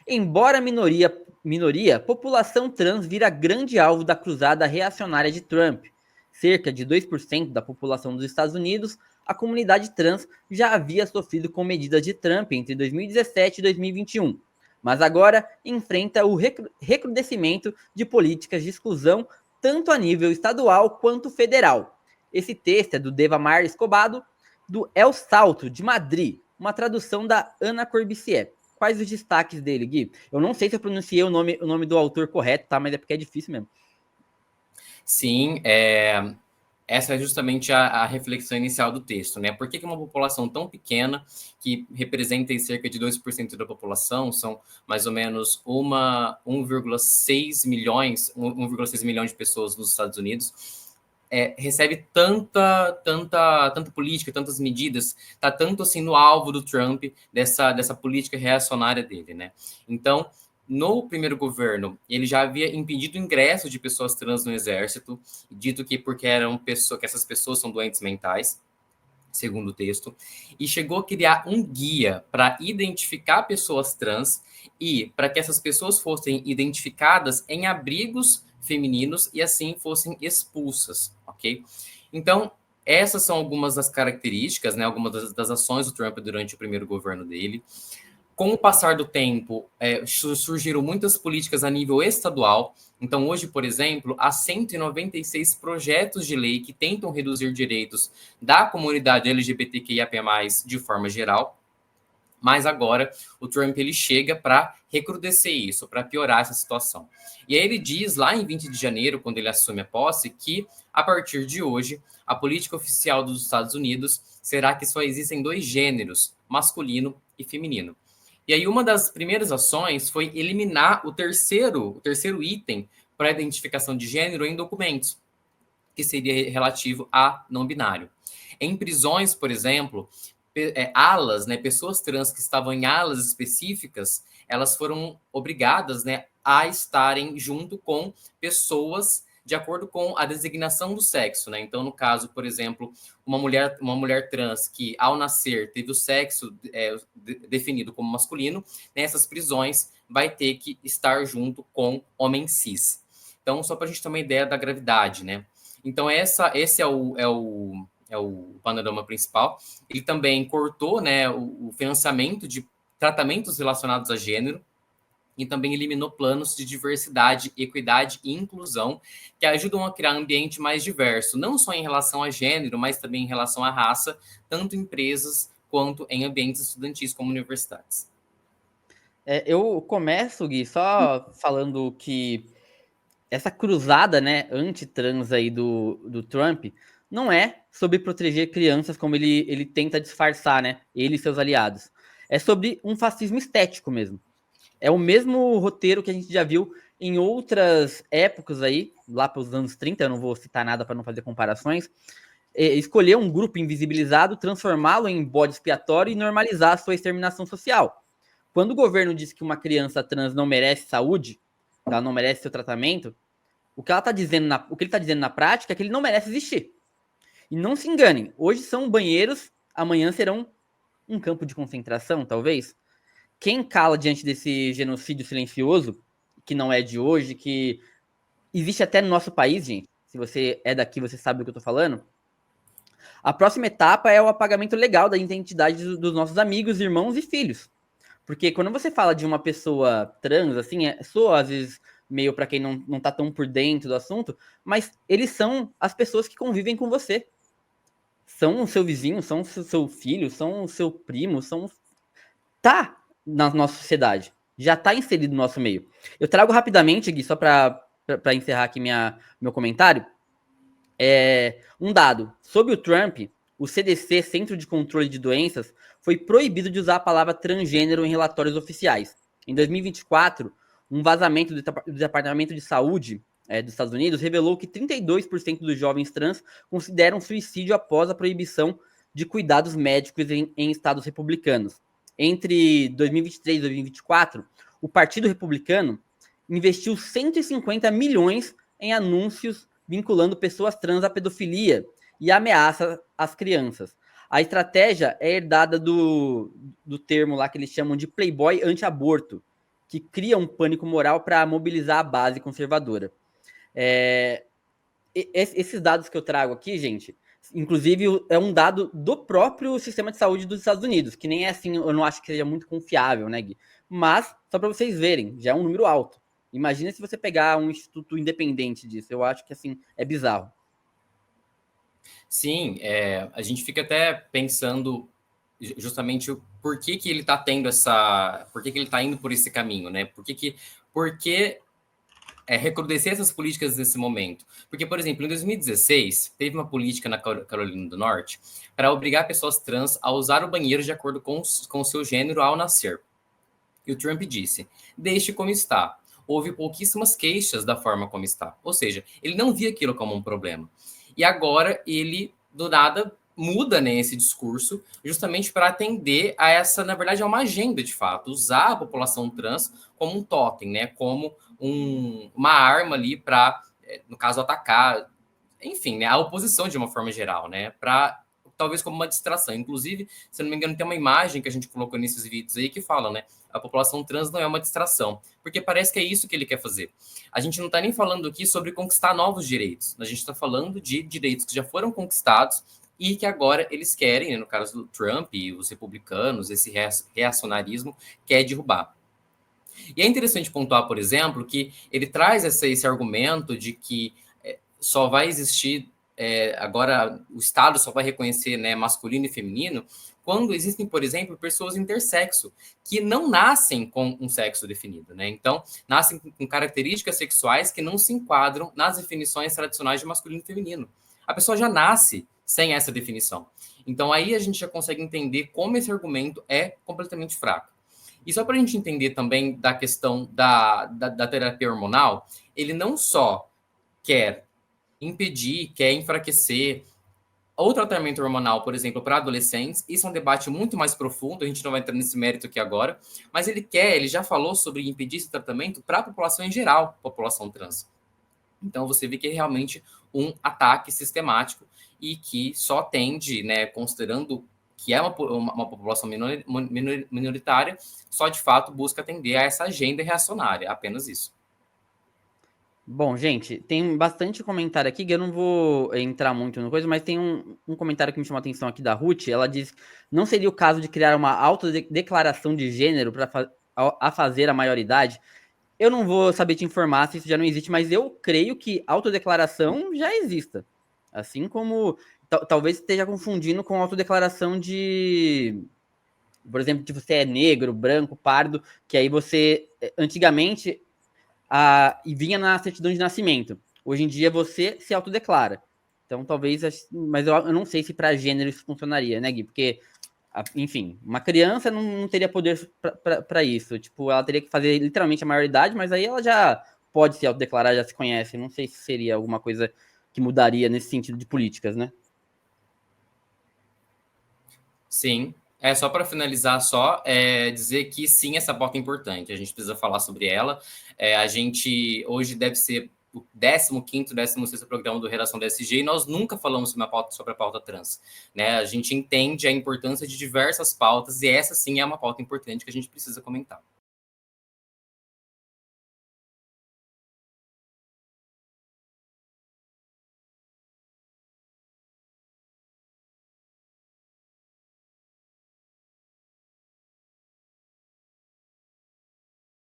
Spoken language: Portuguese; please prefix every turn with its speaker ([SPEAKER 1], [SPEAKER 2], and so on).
[SPEAKER 1] Embora minoria, população trans vira grande alvo da cruzada reacionária de Trump. Cerca de 2% da população dos Estados Unidos, a comunidade trans já havia sofrido com medidas de Trump entre 2017 e 2021, mas agora enfrenta o recrudescimento de políticas de exclusão tanto a nível estadual quanto federal. Esse texto é do Devamar Escobado, do El Salto, de Madrid, uma tradução da Ana Corbissier. Quais os destaques dele, Gui? Eu não sei se eu pronunciei o nome do autor correto, tá? Mas é porque é difícil mesmo.
[SPEAKER 2] Sim, essa é justamente a reflexão inicial do texto, né? Por que uma população tão pequena, que representa cerca de 2% da população, são mais ou menos 1,6 milhões de pessoas nos Estados Unidos, recebe tanta política, tantas medidas, tá tanto assim no alvo do Trump, dessa política reacionária dele, né? Então, no primeiro governo, ele já havia impedido o ingresso de pessoas trans no exército, dito que porque que essas pessoas são doentes mentais, segundo o texto, e chegou a criar um guia para identificar pessoas trans e para que essas pessoas fossem identificadas em abrigos femininos e assim fossem expulsas, ok? Então, essas são algumas das características, né, algumas das ações do Trump durante o primeiro governo dele. Com o passar do tempo, surgiram muitas políticas a nível estadual. Então, hoje, por exemplo, há 196 projetos de lei que tentam reduzir direitos da comunidade LGBTQIAP+, de forma geral. Mas agora o Trump ele chega para recrudescer isso, para piorar essa situação. E aí ele diz lá em 20 de janeiro, quando ele assume a posse, que a partir de hoje a política oficial dos Estados Unidos será que só existem dois gêneros, masculino e feminino. E aí uma das primeiras ações foi eliminar o terceiro item para a identificação de gênero em documentos, que seria relativo a não binário. Em prisões, por exemplo, alas, né, pessoas trans que estavam em alas específicas, elas foram obrigadas, né, a estarem junto com pessoas de acordo com a designação do sexo, né? Então, no caso, por exemplo, uma mulher trans que, ao nascer, teve o sexo definido como masculino, nessas prisões vai ter que estar junto com homem cis. Então, só para a gente ter uma ideia da gravidade, né? Então, esse é o panorama principal. Ele também cortou, né, o financiamento de tratamentos relacionados a gênero e também eliminou planos de diversidade, equidade e inclusão que ajudam a criar um ambiente mais diverso, não só em relação a gênero, mas também em relação à raça, tanto em empresas quanto em ambientes estudantis como universidades.
[SPEAKER 1] Eu começo, Gui, só falando que essa cruzada, né, anti-trans aí do Trump não é sobre proteger crianças como ele tenta disfarçar, né, ele e seus aliados. É sobre um fascismo estético mesmo. É o mesmo roteiro que a gente já viu em outras épocas aí, lá para os anos 30, eu não vou citar nada para não fazer comparações, escolher um grupo invisibilizado, transformá-lo em bode expiatório e normalizar a sua exterminação social. Quando o governo diz que uma criança trans não merece saúde, ela não merece seu tratamento, o que ele está dizendo na prática é que ele não merece existir. E não se enganem, hoje são banheiros, amanhã serão um campo de concentração, talvez. Quem cala diante desse genocídio silencioso, que não é de hoje, que existe até no nosso país, gente. Se você é daqui, você sabe do que eu tô falando. A próxima etapa é o apagamento legal da identidade dos nossos amigos, irmãos e filhos. Porque quando você fala de uma pessoa trans, assim, soa às vezes meio para quem não tá tão por dentro do assunto, mas eles são as pessoas que convivem com você. São o seu vizinho, são o seu filho, são o seu primo, tá na nossa sociedade. Já tá inserido no nosso meio. Eu trago rapidamente, Gui, só para encerrar aqui meu comentário, um dado. Sob o Trump, o CDC, Centro de Controle de Doenças, foi proibido de usar a palavra transgênero em relatórios oficiais. Em 2024, um vazamento do Departamento de Saúde dos Estados Unidos revelou que 32% dos jovens trans consideram suicídio após a proibição de cuidados médicos em estados republicanos. Entre 2023 e 2024, o Partido Republicano investiu 150 milhões em anúncios vinculando pessoas trans à pedofilia e ameaça às crianças. A estratégia é herdada do termo lá que eles chamam de playboy anti-aborto, que cria um pânico moral para mobilizar a base conservadora. Esses dados que eu trago aqui, gente, inclusive é um dado do próprio sistema de saúde dos Estados Unidos, que nem é assim, eu não acho que seja muito confiável, né, Gui? Mas, só para vocês verem, já é um número alto. Imagina se você pegar um instituto independente disso, eu acho que assim, é bizarro.
[SPEAKER 2] Sim, a gente fica até pensando justamente o por que ele está tendo essa. Por que ele está indo por esse caminho, né? Por que recrudescer essas políticas nesse momento? Porque, por exemplo, em 2016, teve uma política na Carolina do Norte para obrigar pessoas trans a usar o banheiro de acordo com o seu gênero ao nascer. E o Trump disse: deixe como está. Houve pouquíssimas queixas da forma como está. Ou seja, ele não via aquilo como um problema. E agora ele, do nada, muda, né, esse discurso justamente para atender a essa, na verdade, é uma agenda de fato, usar a população trans como um totem, né, como uma arma ali para, no caso, atacar, enfim, né, a oposição de uma forma geral, né, para talvez como uma distração. Inclusive, se não me engano, tem uma imagem que a gente colocou nesses vídeos aí que fala, né, a população trans não é uma distração, porque parece que é isso que ele quer fazer. A gente não está nem falando aqui sobre conquistar novos direitos, a gente está falando de direitos que já foram conquistados e que agora eles querem, né, no caso do Trump e os republicanos, esse reacionarismo quer derrubar. E é interessante pontuar, por exemplo, que ele traz esse argumento de que só vai existir, agora o Estado só vai reconhecer, né, masculino e feminino, quando existem, por exemplo, pessoas intersexo, que não nascem com um sexo definido, né? Então, nascem com características sexuais que não se enquadram nas definições tradicionais de masculino e feminino. A pessoa já nasce sem essa definição. Então, aí a gente já consegue entender como esse argumento é completamente fraco. E só para a gente entender também da questão da terapia hormonal, ele não só quer impedir, quer enfraquecer ou tratamento hormonal, por exemplo, para adolescentes. Isso é um debate muito mais profundo, a gente não vai entrar nesse mérito aqui agora, mas ele já falou sobre impedir esse tratamento para a população em geral, população trans. Então você vê que é realmente um ataque sistemático e que só tende, né, considerando que é uma população minoritária, só de fato busca atender a essa agenda reacionária, apenas isso.
[SPEAKER 1] Bom, gente, tem bastante comentário aqui, que eu não vou entrar muito no coisa, mas tem um comentário que me chamou a atenção aqui da Ruth. Ela diz: não seria o caso de criar uma autodeclaração de gênero para fazer a maioridade? Eu não vou saber te informar se isso já não existe, mas eu creio que autodeclaração já exista. Assim como talvez esteja confundindo com autodeclaração de, por exemplo, de você é negro, branco, pardo, que aí você, antigamente, e vinha na certidão de nascimento. Hoje em dia você se autodeclara. Então talvez, mas eu não sei se para gênero isso funcionaria, né, Gui? Porque, enfim, uma criança não teria poder para isso. Tipo, ela teria que fazer literalmente a maioridade, mas aí ela já pode se autodeclarar, já se conhece. Não sei se seria alguma coisa que mudaria nesse sentido de políticas, né?
[SPEAKER 2] Sim. Só para finalizar, dizer que sim, essa pauta é importante, a gente precisa falar sobre ela. A gente hoje deve ser o 15º, 16º programa do Redação DSG e nós nunca falamos sobre a pauta trans. Né? A gente entende a importância de diversas pautas e essa sim é uma pauta importante que a gente precisa comentar.